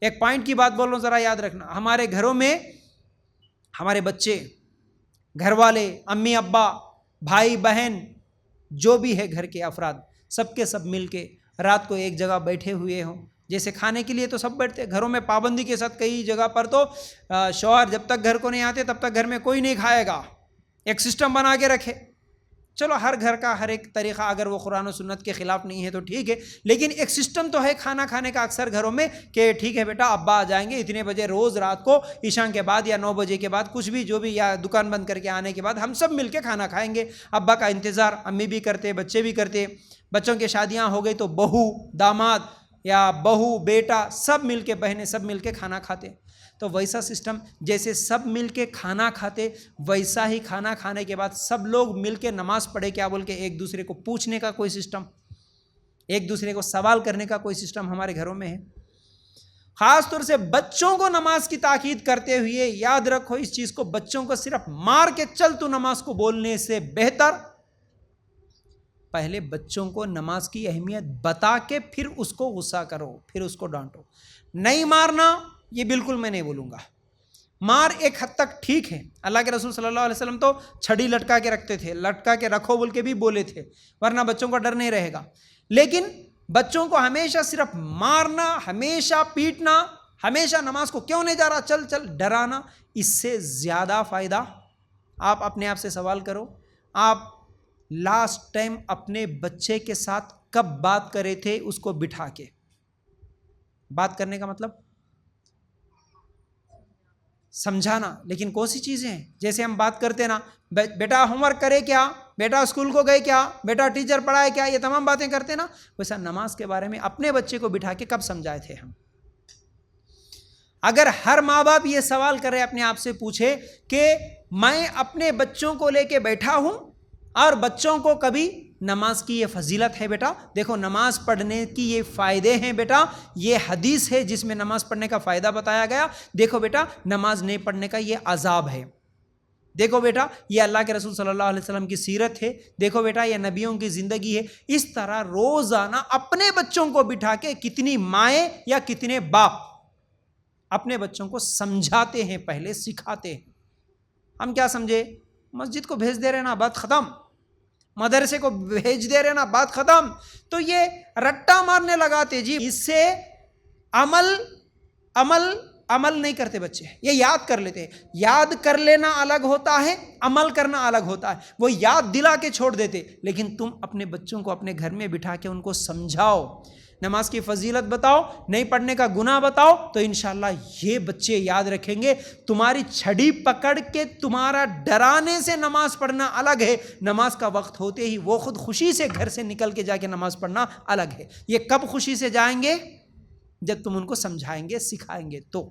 ایک پوائنٹ کی بات بول رہا ہوں ذرا یاد رکھنا، ہمارے گھروں میں ہمارے بچے، گھر والے، امی ابا، بھائی بہن، جو بھی ہے گھر کے افراد، سب کے سب مل کے رات کو ایک جگہ بیٹھے ہوئے ہوں. جیسے کھانے کے لیے تو سب بیٹھتے، گھروں میں پابندی کے ساتھ کئی جگہ پر تو شوہر جب تک گھر کو نہیں آتے تب تک گھر میں کوئی نہیں کھائے گا، ایک سسٹم بنا کے رکھے. چلو ہر گھر کا ہر ایک طریقہ اگر وہ قرآن و سنت کے خلاف نہیں ہے تو ٹھیک ہے، لیکن ایک سسٹم تو ہے کھانا کھانے کا اکثر گھروں میں کہ ٹھیک ہے بیٹا ابا آ جائیں گے اتنے بجے روز رات کو عشاء کے بعد یا 9 بجے کے بعد کچھ بھی جو بھی، یا دکان بند کر کے آنے کے بعد ہم سب مل کے کھانا کھائیں گے. ابا کا انتظار امی بھی کرتے، بچے بھی کرتے. بچوں کی شادیاں ہو گئی تو بہو داماد یا بہو بیٹا سب مل کے، بہنیں سب مل کے کھانا کھاتے. تو ویسا سسٹم جیسے سب مل کے کھانا کھاتے، ویسا ہی کھانا کھانے کے بعد سب لوگ مل کے نماز پڑھے کیا بول کے ایک دوسرے کو پوچھنے کا کوئی سسٹم، ایک دوسرے کو سوال کرنے کا کوئی سسٹم ہمارے گھروں میں ہے. خاص طور سے بچوں کو نماز کی تاکید کرتے ہوئے یاد رکھو اس چیز کو، بچوں کو صرف مار کے چل تو نماز کو بولنے سے بہتر پہلے بچوں کو نماز کی اہمیت بتا کے پھر اس کو غصہ کرو، پھر اس کو ڈانٹو. نہیں مارنا یہ بالکل میں نہیں بولوں گا، مار ایک حد تک ٹھیک ہے. اللہ کے رسول صلی اللہ علیہ وسلم تو چھڑی لٹکا کے رکھتے تھے، لٹکا کے رکھو بول کے بھی بولے تھے، ورنہ بچوں کا ڈر نہیں رہے گا. لیکن بچوں کو ہمیشہ صرف مارنا، ہمیشہ پیٹنا، ہمیشہ نماز کو کیوں نہیں جا رہا چل چل ڈرانا، اس سے زیادہ فائدہ. آپ اپنے آپ سے سوال کرو، آپ لاسٹ ٹائم اپنے بچے کے ساتھ کب بات کرے تھے اس کو بٹھا کے؟ بات کرنے کا مطلب سمجھانا. لیکن کون سی چیزیں ہیں جیسے ہم بات کرتے نا، بیٹا ہوم ورک کرے کیا، بیٹا اسکول کو گئے کیا، بیٹا ٹیچر پڑھائے کیا، یہ تمام باتیں کرتے نا، ویسا نماز کے بارے میں اپنے بچے کو بٹھا کے کب سمجھائے تھے ہم؟ اگر ہر ماں باپ یہ سوال کرے اپنے آپ سے پوچھے کہ میں اپنے بچوں کو لے کے بیٹھا ہوں اور بچوں کو کبھی نماز کی یہ فضیلت ہے بیٹا، دیکھو نماز پڑھنے کی یہ فائدے ہیں بیٹا، یہ حدیث ہے جس میں نماز پڑھنے کا فائدہ بتایا گیا، دیکھو بیٹا نماز نہیں پڑھنے کا یہ عذاب ہے، دیکھو بیٹا یہ اللہ کے رسول صلی اللہ علیہ وسلم کی سیرت ہے، دیکھو بیٹا یہ نبیوں کی زندگی ہے. اس طرح روزانہ اپنے بچوں کو بٹھا کے کتنی مائیں یا کتنے باپ اپنے بچوں کو سمجھاتے ہیں، پہلے سکھاتے ہیں. ہم کیا سمجھے، مسجد کو بھیج دے رہے نا بات ختم، مدرسے کو بھیج دے رہے نا بات ختم، تو یہ رٹا مارنے لگاتے جی. اس سے عمل نہیں کرتے بچے، یہ یاد کر لیتے ہیں. یاد کر لینا الگ ہوتا ہے، عمل کرنا الگ ہوتا ہے. وہ یاد دلا کے چھوڑ دیتے، لیکن تم اپنے بچوں کو اپنے گھر میں بٹھا کے ان کو سمجھاؤ، نماز کی فضیلت بتاؤ، نہیں پڑھنے کا گناہ بتاؤ، تو انشاءاللہ یہ بچے یاد رکھیں گے. تمہاری چھڑی پکڑ کے تمہارا ڈرانے سے نماز پڑھنا الگ ہے، نماز کا وقت ہوتے ہی وہ خود خوشی سے گھر سے نکل کے جا کے نماز پڑھنا الگ ہے. یہ کب خوشی سے جائیں گے؟ جب تم ان کو سمجھائیں گے، سکھائیں گے تو.